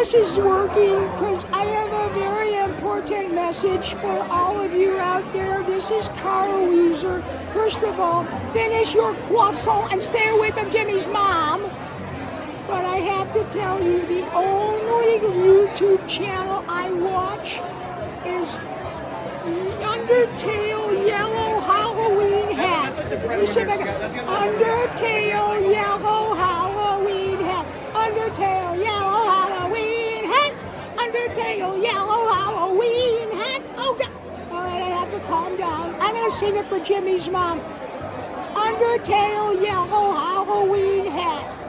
this is working because I have a very important message for all of you out there. This is Carl Wheezer. First of all, finish your croissant and stay away from Jimmy's mom. But I have to tell you, the only YouTube channel I watch is Undertale Yellow Halloween Hat. Let me see if I can. Undertale Yellow Halloween Hat. Undertale Yellow Halloween Hat. Undertale Yellow Halloween Hat. Oh, God. All right, I have to calm down. I'm going to sing it for Jimmy's mom. Undertale Yellow Halloween Hat.